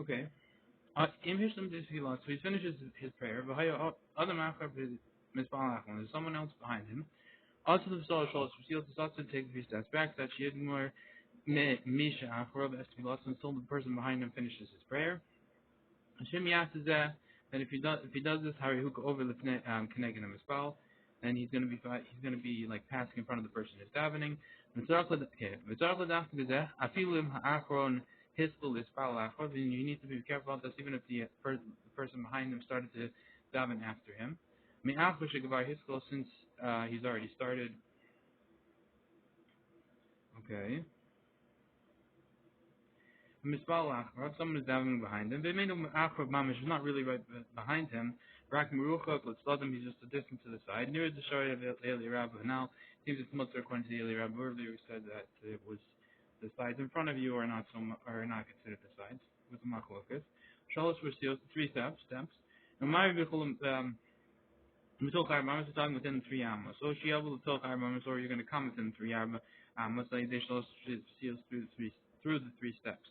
Okay. In Hisham this he lost, so he finishes his prayer. V'haya other machar misbalach when there's someone else behind him. Also the Psalm Shalosh Rasios is also take 3 steps back. That she had more misha achorov has to be lost until the person behind him finishes his prayer. Hashem Yas is that if he does this Harihuk over the Kenegin Mispal, then he's gonna be like passing in front of the person who's davening. Afilim ha'achron hispel ispal achron. You need to be careful about this, even if the person behind him started to daven after him. Me'achor shegavar hispel, since he's already started. Okay. Mispal Achrav, someone is davening behind him. They made him Achrav Mamish, not really right behind him. Rak Meruchak, let's let him, he's just a distance to the side. Near the Shari of Eli Rabba. Now, seems it's mutter according to the Eli Rabba. Earlier we said that it was the sides in front of you are not are not considered the sides. With the Machlokas. Shalosh Rasios, 3 steps. And my Vichulam, Mitul Chayr Mamas is talking within 3 Amos. So she able to tell Chayr Mamas, or you're going to come within 3 Amos, like they Shalosh Rasios through the 3 steps.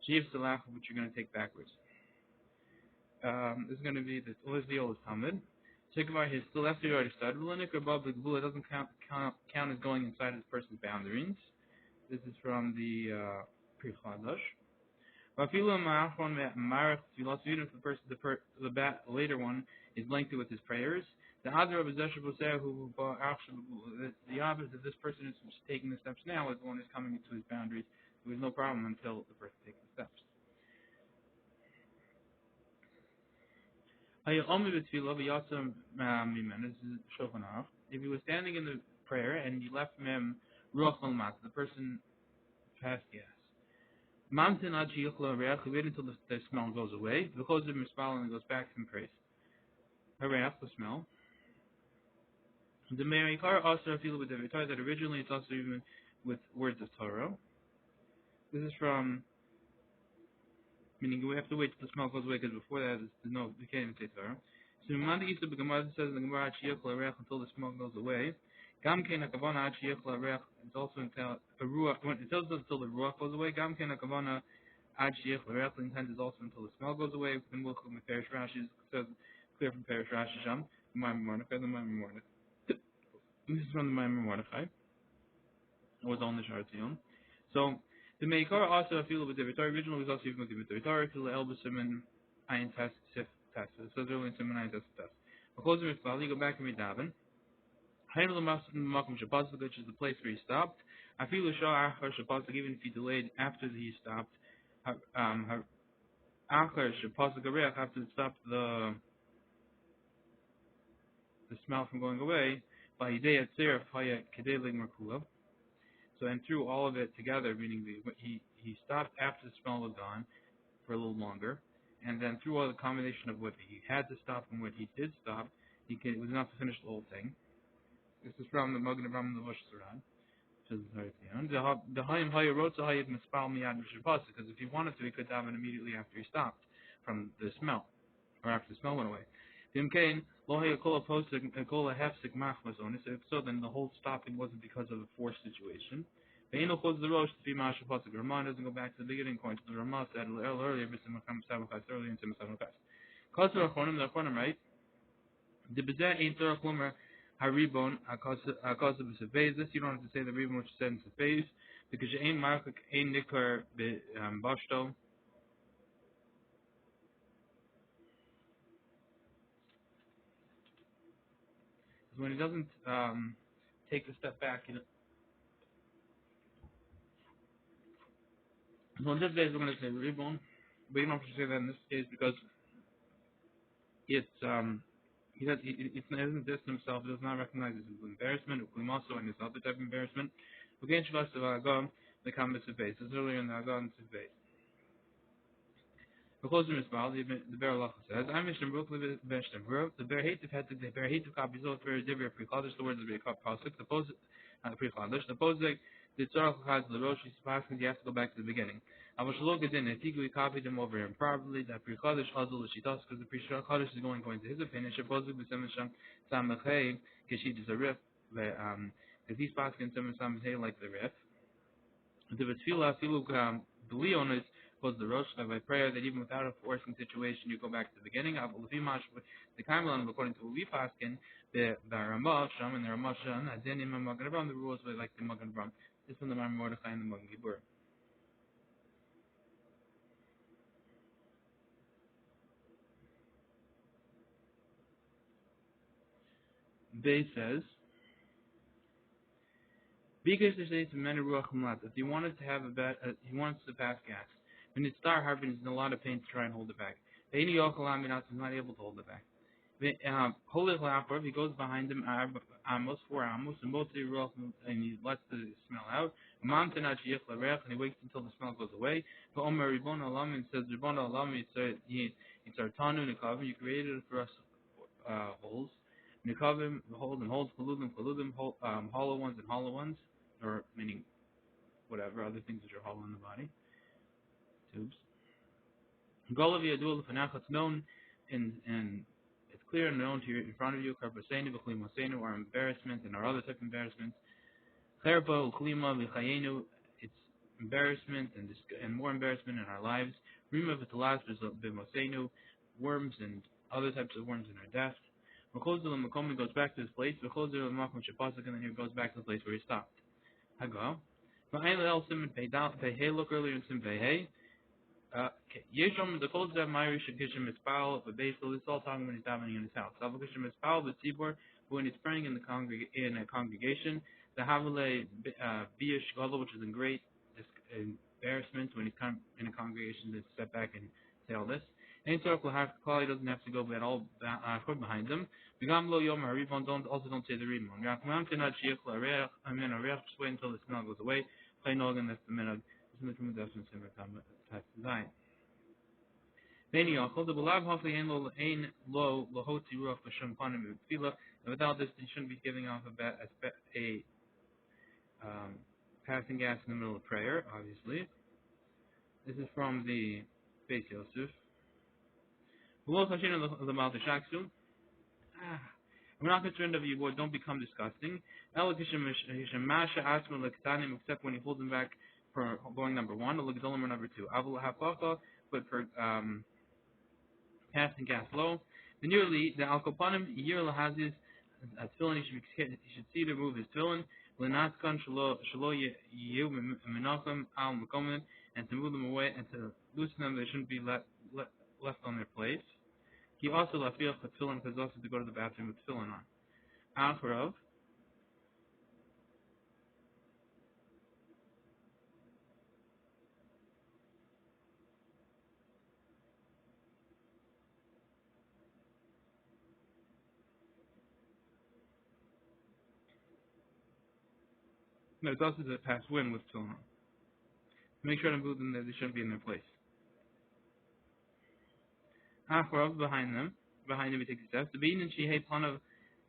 Sheav Salach, which you're going to take backwards. This is going to be the oldest Talmud. Shikvar, his still after you already started. Linik or Bob the Gvula doesn't count as going inside of the person's boundaries. This is from the Pri Chadash. Even if the later one is lengthy with his prayers, the other of the opposite of this person who's taking the steps now is the one who's coming into his boundaries. There was no problem until the person takes the steps. If he was standing in the prayer and you left from him ruach malmat, the person passed gas. Mamtin ad sheyuchlo reach, wait until the smell goes away. V'chozir mispal, and goes back from praise. Hareach, the smell. The me'ikar also feel with the Torah that originally it's also even with words of Torah. This is from, meaning we have to wait till the smell goes away, because before that there's no, we can't even say Torah. So Mandi Isa B'Gemara says in the Gemara sheyuchlo reach until the smell goes away. Gam kein hakavana ad sheyuchlo reach. It's also until berura. When it tells us until the ruach goes away. Gam kein hakavana ad sheyuchlo reach. The intent is also until the smell goes away. When we'll come with Perish Rashi, says clear from Perish Rashi Sham. The Maimon Mordechai. This is from the Maimon Mordechai. It was on the Sharatzion. So the Meikar also feel with the Torah. Originally was also even with the Torah. Feel the Elba Simon Ayin Test Sif Test. It says earlier in Simon Ayin Test Test. Because of Mitzvah, you go back and read Davin. Hail Makom Shabbat, which is the place where he stopped. I feel the Shah Achar Shabbat, even if he delayed after he stopped. Achar Shabbat Gareach, after it stopped the smell from going away. By Yidei Atzir Faya Kedei Merkula. So and through all of it together, meaning he stopped after the smell was gone for a little longer, and then through all the combination of what he had to stop and what he did stop, it was enough to finish the whole thing. This is from the Magen Avraham the Rosh Surah. The Hayim Hayah wrote to Hayim Mispal Miyad Mishapasa, because if he wanted to, he could daven immediately after he stopped from the smell, or after the smell went away. If so, then the whole stopping wasn't because of a forced situation. The Ramah doesn't go back to the beginning point. The Ramah said earlier in Simon Achronim, right? The Bezeh ain't Torah Klumer Haribon Akasa B'Sefez. This you don't have to say the Ribon which said in Sefez, because you ain't Mark ain't Nikar Bashto. When he doesn't take a step back, so in this case we're going to say Ribon, but you don't have to say that in this case because it's he doesn't distance himself, he does not recognize his embarrassment, also and his other type of embarrassment. Again, Shavas of Agam, the comments of base. This is earlier in the Agam of base. Because the berura says, I'm Mishna Brooklyn Veshtem. The berura had the berura copies of very different pre-Chodesh, the words of the Pasuk, the pre-Chodesh, the Posek, the Tzarach has the Rosh, you have to go back to the beginning. I was looking in, I think we copied them over improperly, that pre-Chodesh Hazul the Shitas, because the pre-Chodesh is going to his opinion, Shaposuk, the Semisham, Samachei, Kishit is a riff, because these Pasuk and Semisham like the riff. The Tefillah, Filuk, the Leon is Close the rosh by prayer that even without a forcing situation, you go back to the beginning. The Karmelan, according to Levi Paskin, the Ramah Sham and the Ramah Sham, Azenim and Magen Avraham, the rules were like the Magen Avraham. This one the Mar Mordechai and the Magen Gibur. They says, because they say to men if he wanted to have he wants to pass gas. When it's star harbin, he's in a lot of pain to try and hold it back. He's not able to hold it back. If he goes behind him, amos 4 amos, and he lets the smell out. And he waits until the smell goes away. And says, you created for us holes. Nikavim, hold and hold, hollow ones and hollow ones, or meaning whatever, other things which are hollow in the body, tubes. It's known and it's clear and known to you in front of you, our embarrassment and our other type of embarrassments. It's embarrassment and more embarrassment in our lives. Worms and other types of worms in our death. Goes back to his place, and then he goes back to the place where he stopped. Hago. Look earlier in Sim Hey. Yeshom the cold that Myri should Kishim is Paul, but basically it's all talking when he's davening in his house. Salvation is Paul, the Tzibor, when he's praying in a congregation. The Havale Biash Gala, which is in great embarrassment when he's in a congregation to step back and say all this. Any circle Kali doesn't have to go at all behind them. Bigamlo Yom Haribon don't say the Rimon. Yakman cannot Shiach Larech, I mean a Rech, just wait until the smell goes away. Play Nogan, that's the minute. This is the definition of Simmer type design. Then you also the Balav Hofli Ain Lo Lahoti Ruach Basham Panim Fila, and without this, you shouldn't be giving off a passing gas in the middle of prayer, obviously. This is from the Beis Yosef. Below Hashin of the Mal Shaksu. We're not concerned of you, boy, don't become disgusting. Except when he holds him back for going number 1, or number 2. But for passing gas low. The nearly the alkopanim year lahazis tefillin, he should see to remove his tefillin. Lenatkan shalo yehu menachem al mekomen, and to move them away and to loosen them, they shouldn't be left on their place. He also lafiach tefillin because also to go to the bathroom with tefillin on. Acharav. No, it's also to pass wind with tefillin on. Make sure to move them there; they shouldn't be in their place. Acharav, behind him he takes a step. The bein and shehei panav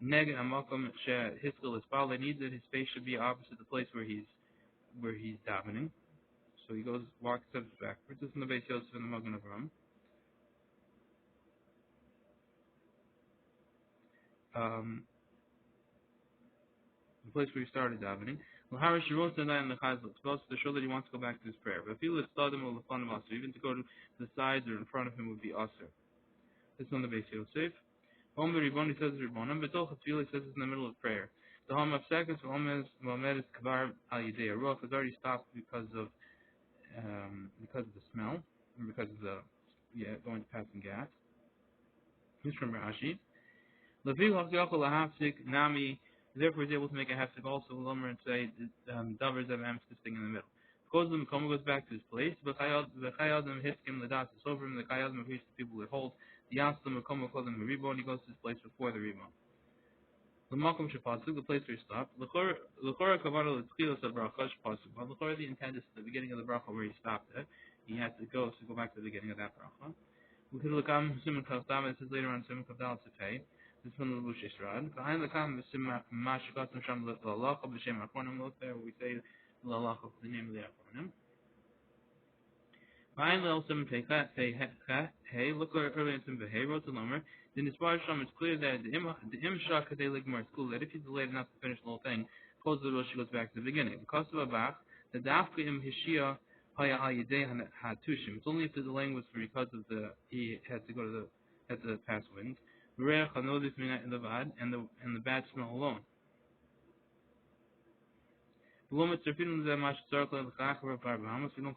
neg amakom she hiskil is bal. They need that his face should be opposite the place where he's davening. So he walks steps backwards. This is in the Beis Yosef and the Magen Avraham. The place where he started davening. Laharish Shiros and the Chazal. It's also to show that he wants to go back to his prayer. But if he would start him or even to go to the sides or in front of him would be usher. This is on the Beis Yosef. Omer Ribon, he says Ribonim, but Tol Chatzvila says it's in the middle of prayer. The Hom of Sekas, Omer Mohamed Kabar Al Yidei Aruach has already stopped because of the smell, or because of the going to passing gas. This is from Rashi. Levi Hachiyachol Lahafsik Nami, therefore he's able to make a hafsik also Lomer and say Davers of Amstisting in the middle. Goes back to his place. The Chayadim Hiskim Ladas is over him. The Chayadim of the people that hold. The Yaslam Makoma called him a rebound. He goes to his place before the rebound. The Makom Shapasuk, the place where he stopped. L'chora Kavana L'tchilas Bracha Shapasuk. But l'chora the intent is the beginning of the bracha where he stopped it. He had to go back to the beginning of that bracha. We could look on Simon Kavdam. It says later on Simon Kavdal Tzefei. This one the Lush Yisrad. Behind the Kam Simon Mashakatim Sham L'Alacha B'Shem Akronim. Look there we say L'Alacha, the name of the Akronim. Finally, also hey, look earlier in Simba Hey, wrote the Lomer. Then the Spar Sham is clear that the Imshak Kadei Ligmar is cool, that if he's delayed enough to finish the whole thing, close the door, she goes back to the beginning. Because of a bach, the Dafka Im Hishia It's only if the delaying was because of he had to go to had to pass wind. And the bad smell alone. We don't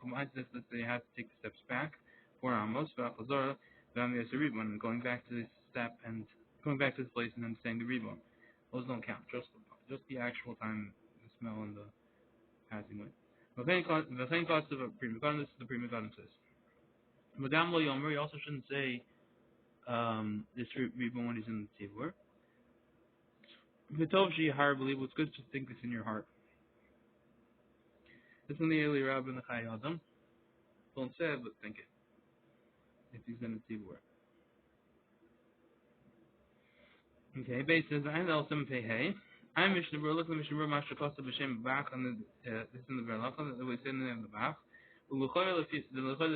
combine this that they have to take the steps back for Amos, when going back to this step and going back to this place and then saying the rebound. Those don't count, just the actual time, the smell and the passing wind. The thing costs of a prima this is the prima says. Madame Lo Yomer, you also shouldn't say this rebound when he's in the tzibur. V'tov sheyahar, believe it's good to think this in your heart. This is in the Eli Rab and the Chai Adam. Don't say it, but think it. If he's in the tzibur. Okay, base says I'm Elsim Pei Hey. I'm Mishna Berura. Look at Mishna Berura Masha Kosta B'Shem Bach on this in the Berla. We say in the Bach. The L'chor the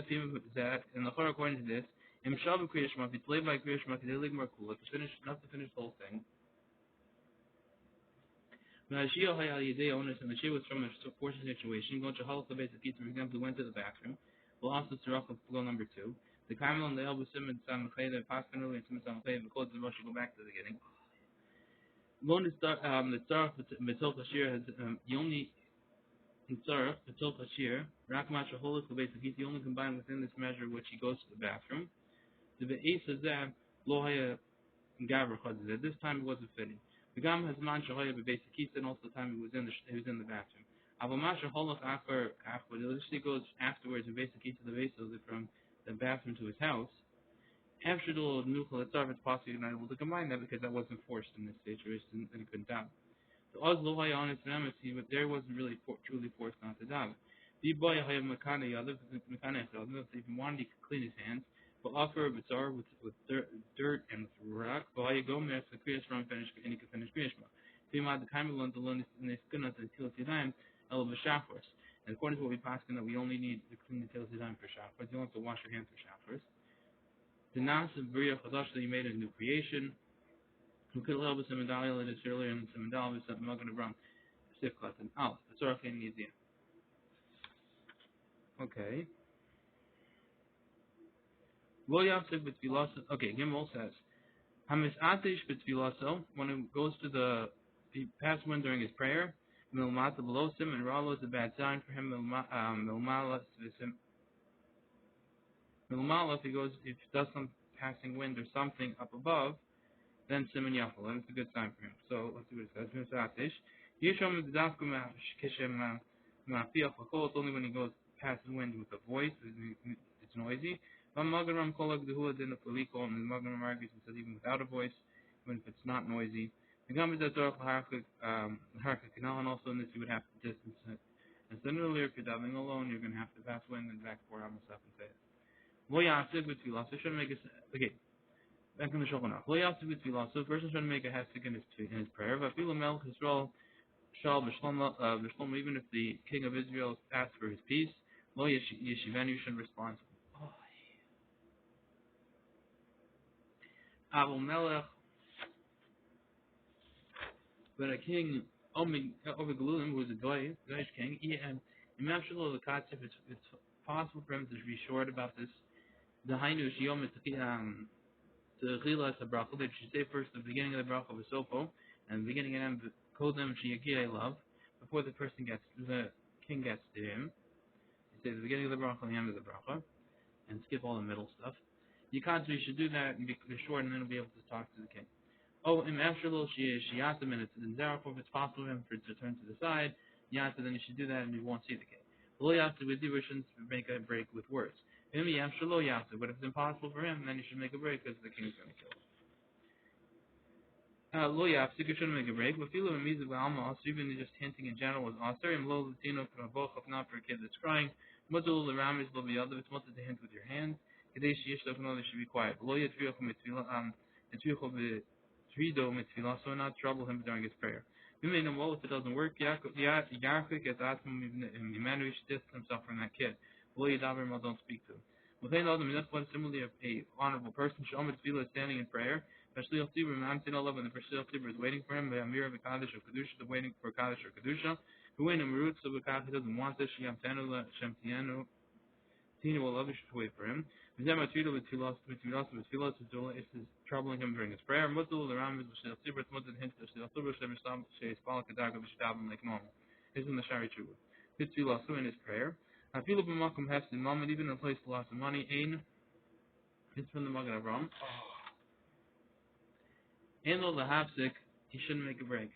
theme that and the L'chor according to this. Im Shavu Kriyashma. If you play by Kriyashma, if you like more cool. To finish, not to finish the whole thing. When Ashio Hayal Yedei owners and the Shia was from a fortunate situation. Going to Halach the base of for example, went to the bathroom. We'll also Tzarach of flow number 2. The Carmel and the Elbu Simon Sam Chay, the Paskin earlier and Simon Sam Chay, the clothes of Rosh go back to the beginning. One is the Tzarach Betil Kashir has the only Tzarach Betil Kashir Rakmash Holik the basic he's the only combined within this measure which he goes to the bathroom. The Be'ez Hazab Lohaya Gavra Chazid. This time it wasn't fitting. The Gam has man Shahaya basic he's and also the time he was in the bathroom. Avamasha Holach Afar Afar he goes afterwards and basic he's to the base from the bathroom to his house. After the nuclear itself, it's possibly not able to combine that because that wasn't forced in this situation and he couldn't doubt. The Oslo Haya on his nemesis, but there wasn't really truly forced not to doubt. The boy Haya Makana Yadav, if he wanted, he could clean his hands, but offer a bizarre with dirt and rock, but Haya Gomez, the Kriyas from finish, and he could finish Kriyashma. If he had the Kaimel to learn this in this goodness until Tidam, El Bashafras. And according to what we passed in that we only need to clean the tail Tidam for Shafras, you don't have to wash your hands for Shafras. The Nas of Bria Chadash that he made a new creation. We could help with some medallion that is earlier in some medallion with some Magan Abram Sifklat and Alf. It's our thing easier. Okay. Lo Yafsik B'Tfilaso. Okay, Gimel says Hamis Atish B'Tfilaso when he goes to he passed one during his prayer. Milmata below him and Ralo is a bad sign for him. Milmala if he does some passing wind or something up above, then Simon Yafal, and it's a good sign for him. So let's see what it says. Yishom Dafkum Kishem Mafiach Lakol, it's only when he goes past the wind with a voice, it's noisy. Magaram Kolak the Hula din of Paliko, and the Magaram argues and says even without a voice, even if it's not noisy. The Gambit Zator Haraka Canal, and also in this you would have to distance it. As then earlier, if you're dabbling alone, you're going to have to pass wind and back for Amos up and say it. Lo Yasib with Filas, so shouldn't make it. Okay, back in the Shulchan Aruch. Lo Yasib with Filas, so the person shouldn't make a hesek in his prayer. But Filu Melch Yisrael Shal B'Shlomo, even if the king of Israel asks for his peace, Lo Yeshivenu, you shouldn't respond. Avol Melech, but a king over Galulim, who is a Goyish king, and Imam the Katzif, it's possible for him to be short about this. The Hainu Shiyom the Chilas the bracha that you say first the beginning of the bracha of Sopo and the beginning of them Kodem Shiyakir love before the king gets to him. You say the beginning of the bracha and the end of the bracha and skip all the middle stuff. You should do that and be short and then be able to talk to the king. Oh, in Afshalo Shiyata minutes in Zarafov, if it's possible for him to turn to the side, Yata, then you should do that and you won't see the king. Lo Yata with you shouldn't make a break with words. But if it's impossible for him, then you should make a break because the king is going to kill him. Lo Yafsik, you shouldn't make a break. But Filo and Mizu Alma, also even just hinting in general was Aser, and Lo Latino from a boch of not for a kid that's crying. Muzul the Ramis will be other, it's wanted to hint with your hands. Kadesh Yishlok, no, they should be quiet. Lo Yatviach Mitzvila, Trido Mitzvila, so not trouble him during his prayer. You may know well if it doesn't work. Yaakov gets Atman Emmanuel should distance himself from that kid. Lo Yadaber, don't speak to him. Within all the Minachwan, similarly of a honorable person, Shomer Tefillah is standing in prayer. Especially Tibur, Mamtin Allah, when the Shliach Tibur is waiting for him, the Amir of Kaddish or Kedusha, the waiting for Kaddish or Kedusha. Who in a Marut, so he doesn't want this, Shem Tienu, Tina will love you should wait for him. V'zema tefillah with tefillah is troubling him during his prayer. Mutzul the Ram is shel sibrat mutzul hint the shel sibrat shel mistam sheis balak adaga v'shtabim like normal. This is in the Shari Tshuva. His tefillah in his prayer. Afilu b'makom hefsin moment even in a place with lots of money. Ein it's from the Magen Avram. Ein lo lahapsik he shouldn't make a break.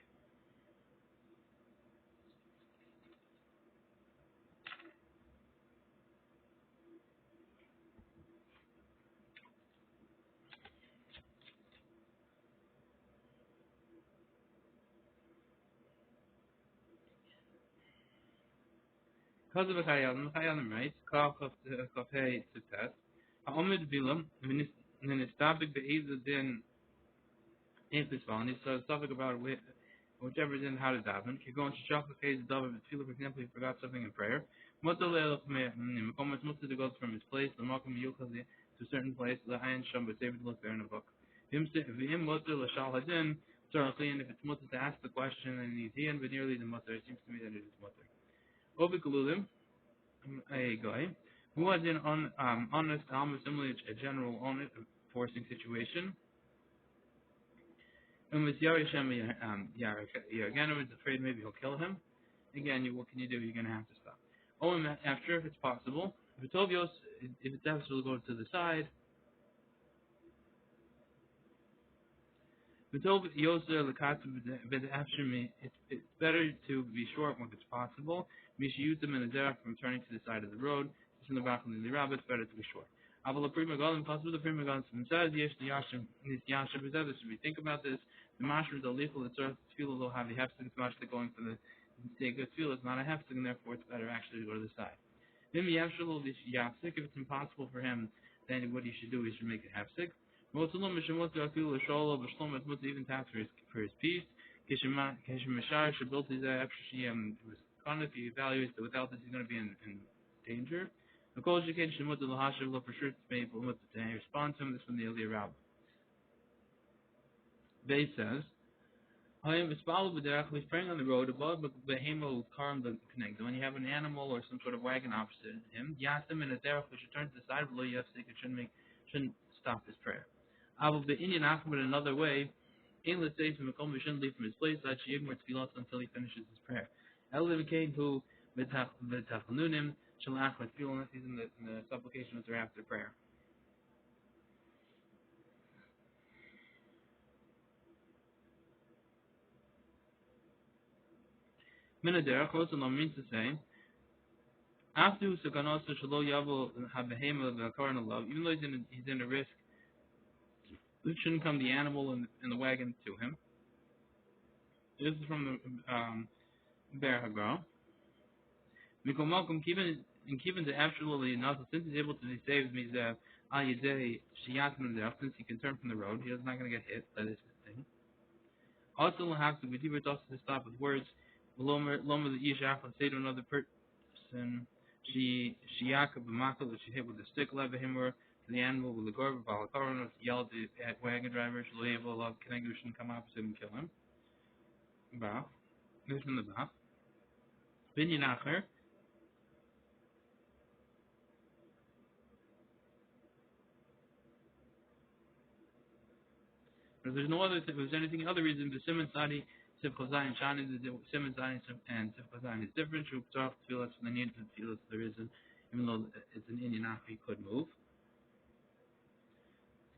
Because of a chayalim, right? Kafei success. Ha'omid bilam, v'nistabik be'ezah din Interesting. And he says something about whichever is in how to daven. You're going to shock the case of daven, for example, he forgot something in prayer. To go from his place, the Malcolm to a certain place, the Ayin Sham, but David look there in the book. If it's mutter to ask the question and he's here, but nearly the mutter, it seems to me that it is mutter. Obikulim, a guy who was in honest, almost similarly a general honest, forcing situation. And with Yarishem, again, I was afraid maybe he'll kill him. Again, what can you do? You're going to have to stop. Oh, and after, if it's possible, if it's absolutely going to the side, it's better to be short when it's possible. We should use them in the derech from turning to the side of the road. It's in the back of the rabbit. It's better to be short. The prima galim possible the prima galim says yes the yashim is yashim is others. We think about this. The mashra the lethal the earth tefillah will have the hefsek. It's much going for the say good tefillah. It's not a hefsek, and therefore it's better actually to go to the side. Then the yashim this yafsek. If it's impossible for him, then what he should do is he should make it hefsek. Motzalom mishemot yafil l'sholo b'shlom et mutz even tax for his peace. Kishemashar should build his after she was if he evaluates that without this he's going to be in danger. The Kol Sheken Shemut L'Hashav Lo for sure to respond to him. This from the Eliyah Rabbah. Bay says, I am he's praying on the road above Behema with Karam the connect. When you have an animal or some sort of wagon opposite him, Yasim and a derech should turn to the side of Lo Yafsik, it shouldn't stop his prayer. Abu the Indian Achim in another way, in let's say from we shouldn't leave from his place, that she ignorance until he finishes his prayer. Elim Kane who Betachnunim Shalach with feeling he's in the supplication or after prayer. Minader Chosalom means to say after Sakanosa Shalo Yavo Habehema the Karna love, even though he's in a risk, it shouldn't come the animal in the wagon to him. This is from the Ber Hagra. Mikol Malcolm keeping the absolutely enough, since he's able to be saved means that since he can turn from the road, he's not going to get hit. That is the thing. Also, we'll have to be also to stop with words. Lomer the Yishach, let's say to another person, she yakab b'makal that she hit with a stick, levahimur to the animal with the gorba balakaron, yelled at wagon drivers, loyeva love kenegu shouldn't come opposite and kill him. Bach, this from the Bach. Binyan acher. If there's no other, if there's anything other reason, the Simon Sadi, Sif Chazayin Shani, the Simon Sadi and Sif Chazayin is different. Shuk Tzarch Tfilas from the need to Tfilas there isn't, even though it's an Indian after he could move.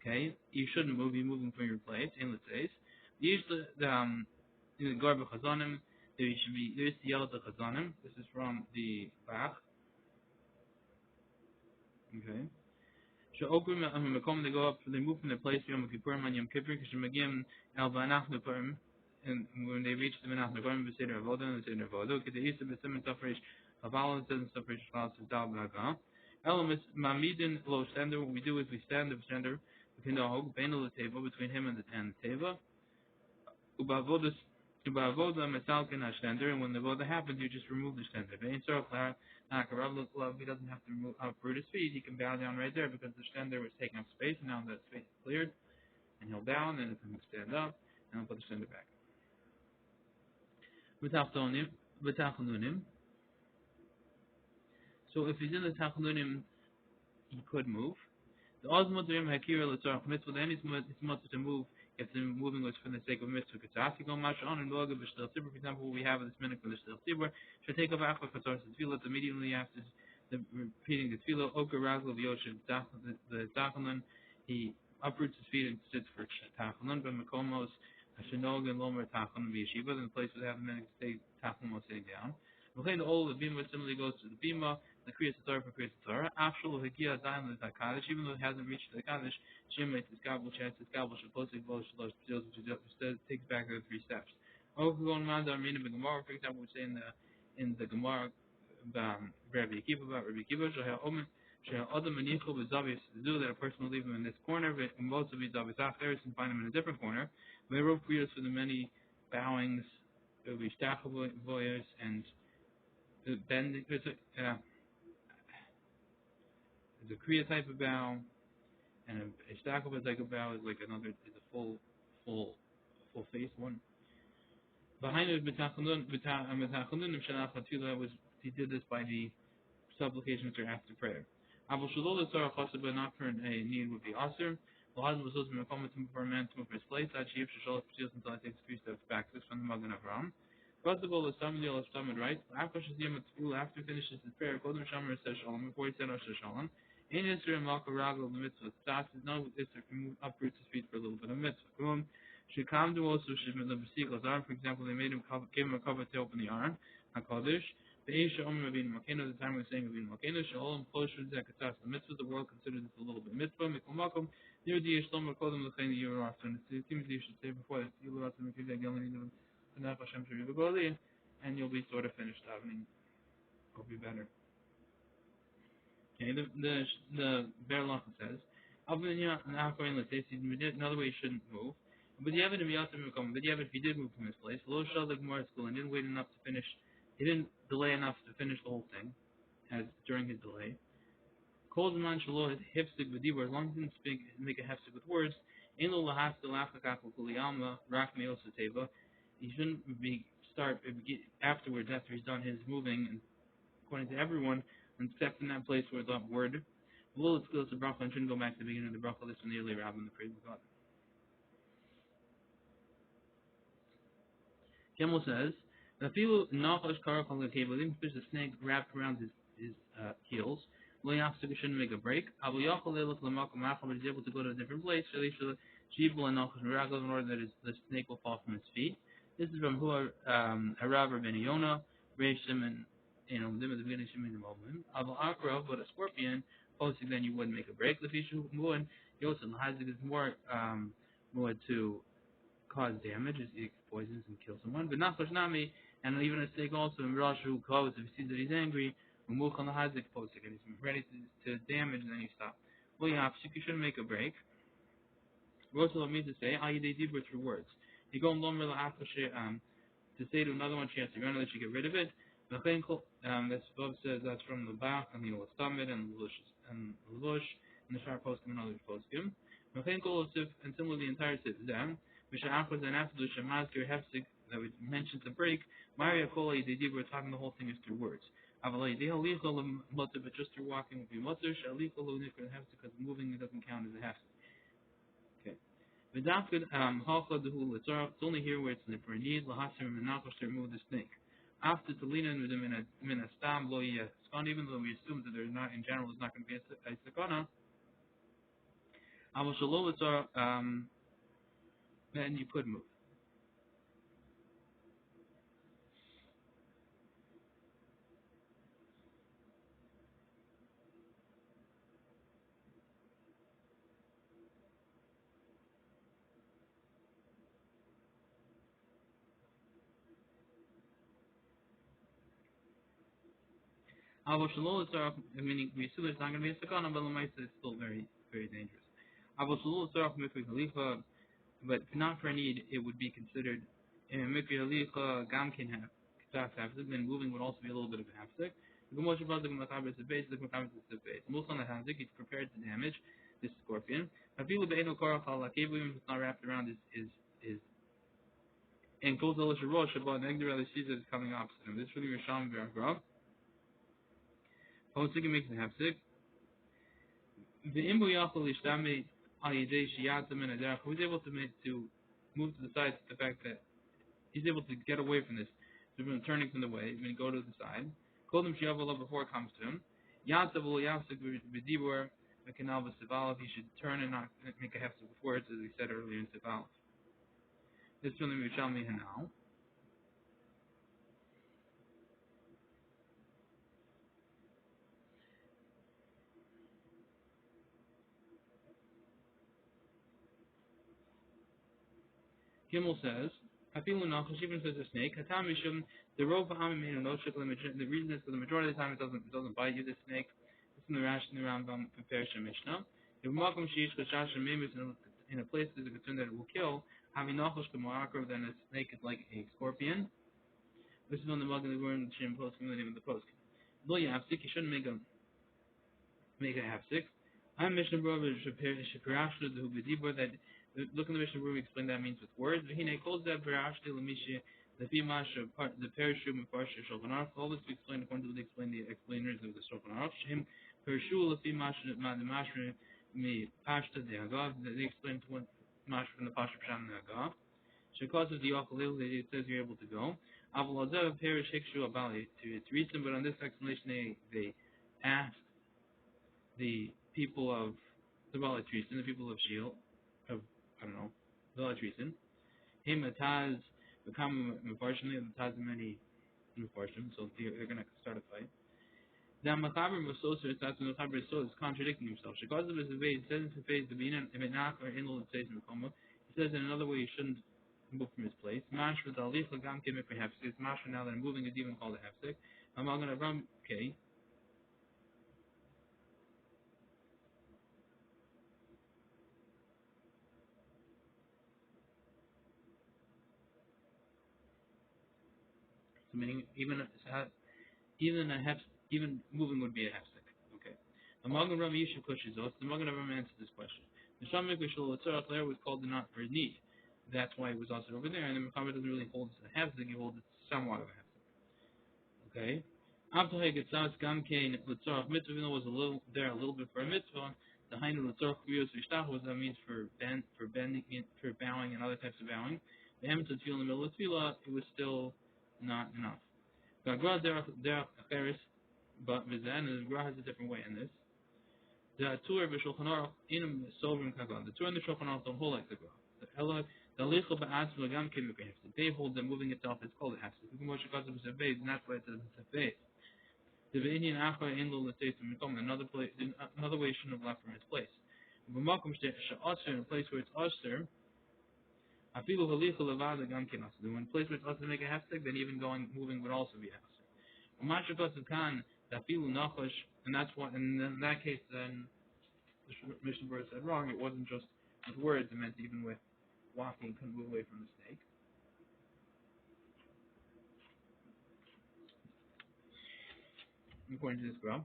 Okay, you shouldn't move. You're moving from your place. In the place, usually in the Garba Chazanim, there should be there's the yellow Chazanim. This is from the Bach. Okay. So Okrim they go up, they move from their place Yom Kippurim on Yom Kippur, Kishmagim El Vanach Nepurim, and when they reach the Menach Nepurim, they say their Avodah, and they say their Avodah. Because they used to be Simon Tafresh, Havala says in Tafresh Havala says Dal Baga. Elamis Mamidin Lo Sender. What we do is we stand the sender between the Hog, Bainal the table between him and the Teva. Ubavodah Mesalkin Ashtender, and when the Vodah happens, you just remove the Stender. Vein Sarach Love, he doesn't have to uproot his feet, he can bow down right there because the Stender was taking up space, and now that space is cleared, and he'll bow, and then he'll stand up, and he'll put the Stender back. V'tachnunim. So if he's in the Tachnunim, he could move. The Osmot Rim Hakira Latzarach Mitzvah, then it's much to move if the moving was for the sake of mitzvah. Katsasiko Mash on and Loga Bishtil Tibur, for example, we have this minute for the Shtil Tibur, should take off Akwa Katar Tefillah immediately after the repeating the Tefillah, Oka Razal Vyoshim, the Tachanan, he uproots his feet and sits for Tachanan, but Makomos, Hashinog and Lomer Tachanan Yeshiva, in the place where they have the minute to stay Tachanan sitting down. The all the Bima similarly goes to the Bima, the Kriyas Torah for Kriyas Torah. After the Hagia Daim the Kaddish, even though it hasn't reached the Kaddish, Shemait is Gabel, Chance is Gabel, Shaposik, Vol, Shalosh, Pzils, which takes back the 3 steps. Okagon Manda, Armina, the Gemara, for example, we say in the Gemara, Rabbi Akiva, about Rabbi Akiva, Shahel Omen, Shahel Adam and Yichel, with Zavis, to do that a person will leave him in this corner, but most of these Zavis after and find him in a different corner. We wrote Kriyas for the many bowings, there will be Stachavoyas, and then there's a Kriya type of bow, and a Stakova type of bow is like another, is a full face one. Behind it, was he did this by the supplications or after prayer. Abu Shalol is but not for a need would be Aser. Lahad was also for a man to move his place. That she until I takes 3 steps back. This from the Magen Avram. First of all, the Samad Yel Samad writes, after he finishes his prayer, Kodem Shamer says Shalom, before he said Asher Shalom, in Isra and Malka Ragel, the mitzvah starts, is not with Isra, uproots his feet for a little bit of mitzvah. Should come to also Shimon the Besikos arm, for example, they made him give him a cover to open the arm, HaKadosh, the Isha Omer Rabin Makena, the time we were saying Rabin Makena, Shalom, Kosher, Zekatas, the mitzvah, the world considers this a little bit mitzvah, Mikumakum, near the Shlomo Kodem, the Chain, the year after, and it seems you should say before that, you will have to make that and you'll be sort of finished davening. Will be better. Okay, the berura says, another way you shouldn't move. But you have it if he did move from his place, low shal the Gemara school and didn't wait enough to finish. He didn't delay enough to finish the whole thing, as during his delay. Kol zaman shalo hefsek v'dibur, as long as he didn't make a hefsek with words. Ein lo lahas delachakach l'kuliyama rak me'os teva. He shouldn't afterwards, after he's done his moving, and according to everyone, except in that place where it's not word. Well, it's close to bracha and shouldn't go back to the beginning of the bracha. This one nearly rabbi in the praise of God. Kimmel says, even if there's a snake wrapped around his heels, shouldn't make a break. But he's able to go to a different place, in order that the snake will fall from his feet. This is from Harav ben Yonah, Reish Shimon, at the beginning of Shimon involvement. But a scorpion, then you wouldn't make a break. The fishu muin, Yosef Hazik is more to cause damage, it poisons and kills someone. But not Nami, and even a snake also in Rosh who close if he sees that he's angry, Mukh on the Hazik posik, and he's ready to damage, and then you stop. Well, you shouldn't make a break. Rosal means to say, they did with through words. You go to say to another one, she has to run, that she get rid of it. That's above says that's from the back, and the stomach, and Lush, and the sharp poskim, and other poskim. And similarly, the entire sif is them. Misha'achos and after the Shemazkir Hefsik, that we mentioned the break, Maria Kola, we're talking the whole thing is through words. But just through walking would be mutter, because moving doesn't count as a hefsik. Okay. It's only here where it's for a need, to remove the snake. After Talina min a stam lo yeskan, even though we assume that there's not, in general, there's not going to be a sakana. Then you could move. Meaning we assume it's not going to be a sakana, but it's still very, very dangerous. But not for a need, it would be considered then moving would also be a little bit of a hafsik. He's prepared to damage this scorpion. Even if it's not wrapped around his and goes to Rosh about Negdar sees it is coming opposite him. This really Risham Vergra. Posik makes a hafsik. The imbu yachol ishtame al yedei shiyata min aderech. Who's able to move to the side? The fact that he's able to get away from this, from turning from the way, when go to the side. Call him shiyavala before it comes to him. Yata will yafsik b'dibur mekanal v'sivalov. He should turn and not make a hefsek before it, as we said earlier in sivalov. This is from the Yerushalmi Hanal. Gimel says, Hafilu Nachash even says a snake. Hatam Mishum, the rope made a no shikla. The reason is for the majority of the time it doesn't bite you, the snake. It's in the Rash and the Rambam prepares a Mishnah. If Malcolm Shish Kashash and Mim is in a place there's a concern that it will kill, having Nachash Kamarakar, then a snake is like a scorpion. This is on the mug in the word in the Shem post, the name of the post. Lo Yafsik, you shouldn't make a half six. I'm Mishnah Berura Shapirashlu the Hubidibur that look in the Mishnah Berura we explain that means with words. V'hine calls that Pirashlu Lamisha the Fimash the Perishum and Parsha Shulchan Aruch. All this we explain according to the explainers of the Shulchan Aruch. Shem Perishul the Fimash the Mashra me Pashta the Agav. They explain to one Mash from the Pasha Pshan the Agav. Because of the Yachalil, it says you're able to go. Avalazav Perish Hikshu Abali to its reason, but on this explanation they ask the people of the Bala Treason, the people of Shield, of, I don't know, Bala Treason, him Ataz become unfortunately the Taz many unfortunate, so they're going to start a fight. The Machaber Masoser Machaber is contradicting himself. Because of his evade, it says in his face the Binan Emenach or Inul says in the Koma. He says in another way he shouldn't move from his place. Mash with alef Lagam Kim for Hefsik. Mash now that I'm moving is even called a Hefsik. I'm not going to run okay. So meaning even moving would be a hefsek. Okay. The Magen Ram Yishu pushes us. The Magen Ram answers this question. The Shamek V'Shul there was called the not for need. That's why it was also over there. And the Muhammad doesn't really hold it a hefsek. He holds it somewhat of a hefsek. Okay. After Getzas Gamkein L'Tzorach Mitzvah, even though it was a little bit for a mitzvah, the Hainu L'Tzorach Kriyos V'Shtach was that means for bending, for bowing and other types of bowing. The Hem to Tefillah in the middle of Tefillah, it was still not enough. Gagra derech acheres, but Vizan and the Gra has a different way in this. The Tur v'Shulchan Aruch inam sovrim kagan. The Tur and the Shulchan Aruch don't hold like the Gra. The Ela the Lichel ba'atzim l'gam kim v'kehefsek. They hold that moving itself is called a hefsek. Because Moshe Kazav is a base, and that's why it says it's a base. The V'inyan achar in lo l'teitzim mikom. Another way he shouldn't have left from his place. V'makom she'asher in a place where it's asher. Afilu halichel levad l'gam kim asher. When a place where it's asher to make a hefsek, then even moving would also be a hefsek. And that's why, and in that case, then the Mishnah Berurah said wrong. It wasn't just with words; it meant even with walking, couldn't move away from the snake. According to this graph,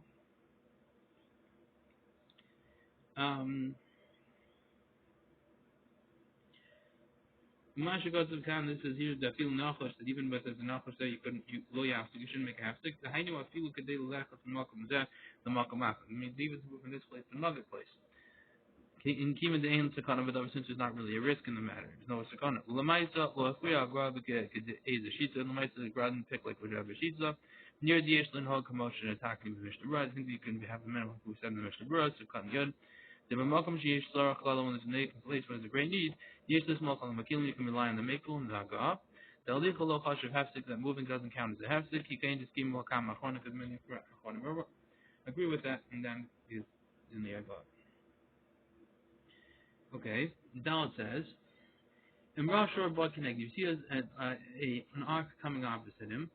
this is here that feel nachash that even with as a nachash there you shouldn't make a half stick. The hainu afilu kadei lechas from makom zeh the makom achas. It means even to move from this place to another place. In kima the ain sakana, but since there's not really a risk in the matter, there's no sakana. Lamaisa loachriya grab is a shitza. Lamaisa the grad and pick like we have a shitza. Near the Yeshlin hog commotion attacking the Mishnah Berurah. I think you can have a minimum who said in the Mishnah Berurah, so cutting good. The Makom Sheesh Larach Lala when there's a place where there's a great need. Yesh this Malkal Makil, you can rely on the Makel and the Hagah. The Alich Lo Chash of Hefsik, that moving doesn't count as a Hefsik. He can't just give Malkam Achon if it's many Achon. Agree with that, and then he's in the Hagah. Okay, Dalit says, in Rosh or Bud Connect, you see an ox coming opposite him.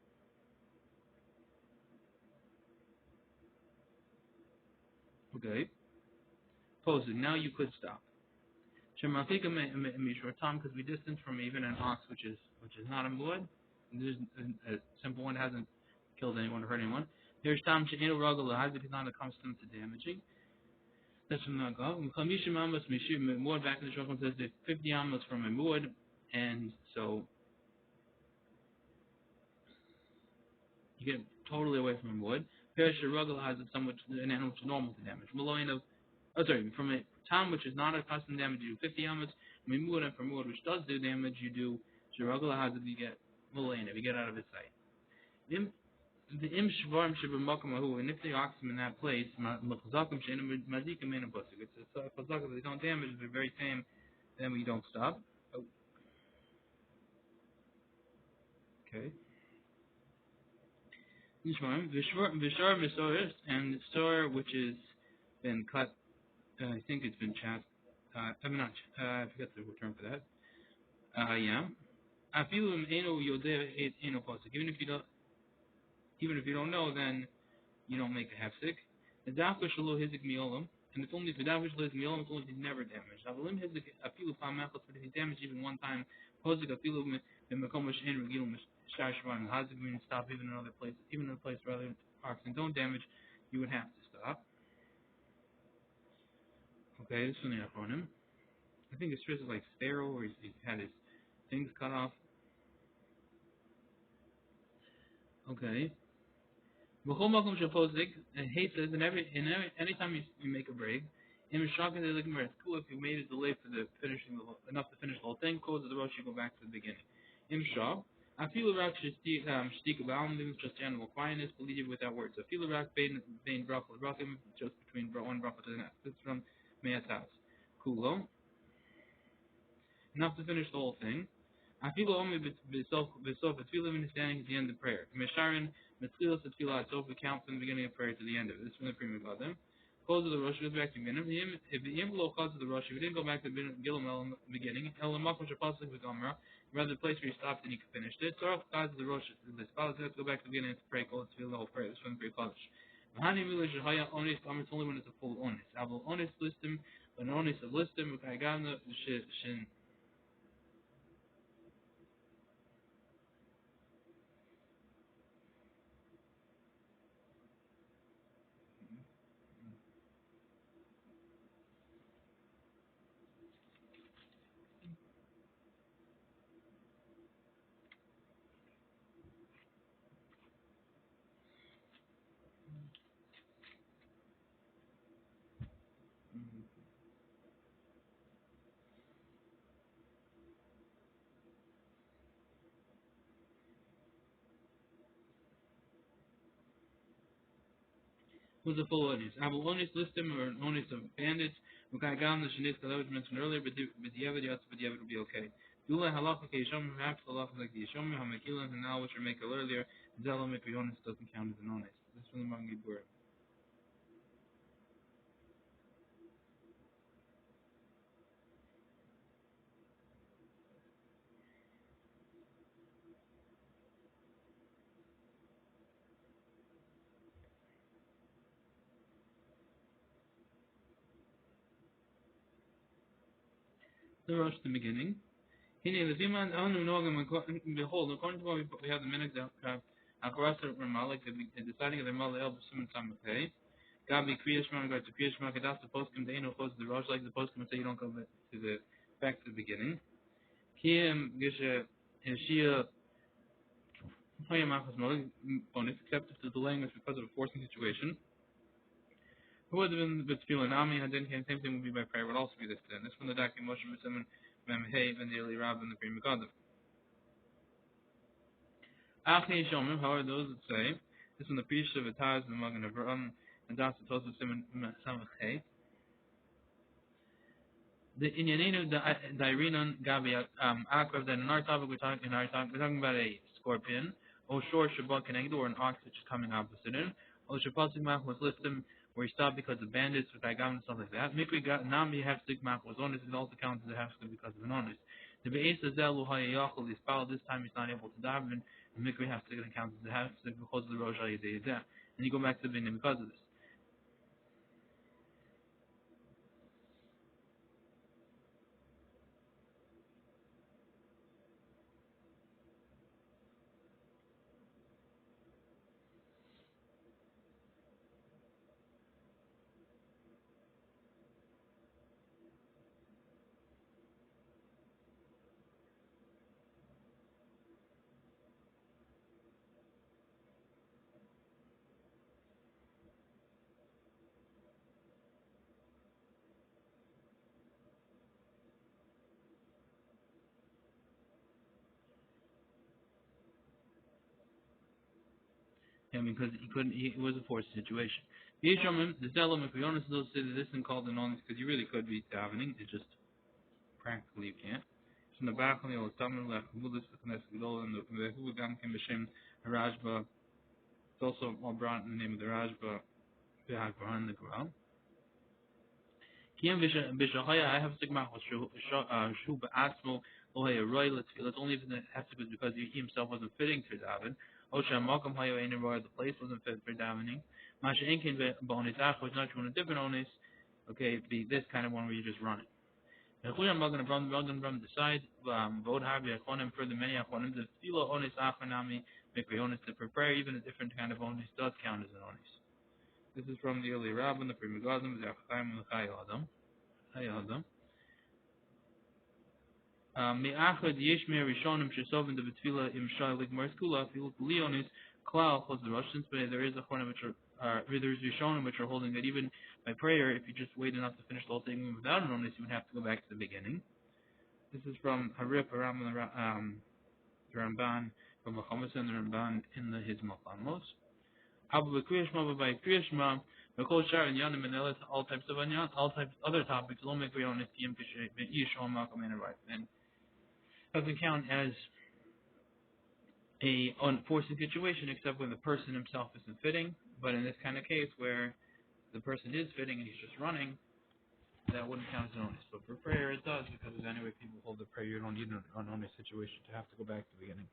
Okay, posing. Now you could stop. Shemafika Mishra Tom, because we distance from even an ox which is not a muad. There's a simple one hasn't killed anyone or hurt anyone. There's Tom She'enu Ragal Lahaz, if he's not accustomed to damaging. That's from the Gav. Mishim Amas Mishim Muad back in the Shulchan says that 50 Amas from a muad, and so you get totally away from a muad. Perish Ragal has somewhat an animal which is normal to damage. sorry, from a time which is not a custom damage, you do 50 amas. Mimud, and for mud, which does do damage, you do shiragla hazard. You get mulayna, if you get out of his sight. The im shvarm shibamakum ahu, and if they ox him in that place, machazakum shenim mazikim in a busik. It's a chazaka, they don't damage, they're very tame, then we don't stop. Oh, okay. Nishmarim, vishar misoris, and the star which is been cut, I think it's been chat, I'm not, I forget the term for that. Yeah. Afilu eno yodeh eno posik. Even if you don't know, then you don't make a hefsek. The dafka shalo hizik miolam, and it's only if the dafka shalo hizik miolam, it's only if he's never damaged. Avalim hizik afilu pamachos, but if he's damaged even one time, posik afilu b'makom she'en regilum shashvan hazik means stop even in other places, even in a place where other oxen don't damage, you would have to stop. Okay, this one on him. I think his stress is like sterile, or he's had his things cut off. Okay. And he says, anytime you make a break, in Mishrakin they're looking for it's cool if you made it delay for the finishing enough to finish the whole thing. Close the rosh, you go back to the beginning. In Mishrak, I feel about shtik about just animal quietness, believe without words. I feel about bein brachim just between one bracha to the next. This is from Me'at's house. Kulo, enough to finish the whole thing. I feel only besof tefillah when standing at the end of prayer. Mesharin metzilas tefillah itself counts from the beginning of prayer to the end of it. This is from the Prima Gadol. Close of the Rosh goes back to the beginning. If the envelope closes the Rosh, if you didn't go back to the beginning, Elamakum Shapaslik with Gomra, rather the place where you stopped and you finished it. So if causes the Rosh, the scholars have to go back to the beginning to pray, close to the whole prayer. This is from the Prima Gadol. Mahani Mila Shahaya Onis Gomer, it's only when it's a full Onis. Abel Onis listim, when Onis of listim, Kaigana Shin. Who's a full onus? I will onus list him or an onus of bandits. Mukagam the Shanis that I was mentioned earlier, but the Yevid will be okay. Dula halacha keishom, perhaps halacha like the Yishom, Hamakilan, and now which we make earlier, Zelam if the onus doesn't count as an onus. This is from the Mangi Bura. The rush to the beginning. Hine leviman anu nogam behold, according to what we have the minhag Akarasa Ramalik, the deciding of the Mala El B'Suman Samakay. Gabi Kriyashma, regards to Kriyashma, Kadas the postum, the Eno close the Rosh, like the postum, say you don't go back to the beginning. Kiem Gisha Shia Hayamachas bonus, except if the delaying is because of a forcing situation. Who would have been the feeling Ami had then same thing would be by prayer, would also be this then. This from the Daki Moshe Mitzvah Memhei and the Eli Rab and the Prima Gadol. Achi Shomim, however, those that say, this from the Priest of Ataz, the Magan of Ram, and Das the Tosaf Simon Samachei. The Inyaninu Dairinon Gabi Akrav, that in our topic we're talking about a scorpion, or short Shabbat Kenegdo, or an ox which is coming opposite him, or Shabbat Mach was listed where he stopped because of bandits with Agam and stuff like that. Mikri got Nami have stick Mach was honest, it also counts as a half stick because of an honest. The Be'ez Azel Hayachal is foul, this time he's not able to daven, and Mikri have stick and counts as a half stick because of the Rosh Hayadeh. And you go back to the beginning because of this. him because he couldn't. It was a forced situation. Yeshomim, the Zelim, if we honest, those say that this isn't called an honest because you really could be davening. It's just practically you can't. So the back on the old Tamil left, Mulis, the Knesset Gedol, and the Huvagam came B'Shem Rajba. It's also all brought in the name of the Rajba, B'Hag Baran, the Goral. Kiyam B'Shahaya, I have Sigmach, Shu B'Atzmo, Ohaya Roy, let's only if it has to be because he himself wasn't fitting to daven. Osha Malcolm Hayo Ein Roy, the place wasn't fit for davening. Masha Enkin B'Onis was not one a different Onis. Okay, be this kind of one where you just run it. And Chuyam Magan Abram decide, vote Harbi Achonim for the many Achonim, the Philo Onis Achanami, make Onis to prepare even a different kind of Onis does count as an Onis. This is from the early Rabbin, the Primigadim, the Achaim, and the Chai Adam. Me'achad Yeshmei Rishonim Shesovin the Betfila Im Shai Ligmar Skula, if you look Leonis, Klal, close the Russians, but there is a Chonim which are, there's Rishonim which are holding that even by prayer, if you just wait enough to finish the whole thing without an Onis, you would have to go back to the beginning. This is from Harif, Aram, the Ramban, from Machomas and the Ramban in his Machamos. Abu Kriyashma by Kriyashma, Mikol Shar and Yanim and all types of Anyan, all types other topics, don't make Onis, Tiyam Yishon Malcolm and right. And doesn't count as a unforced situation except when the person himself isn't fitting. But in this kind of case where the person is fitting and he's just running, that wouldn't count as an onus. But for prayer it does, because anyway people hold the prayer, you don't need an onus situation to have to go back to the beginning.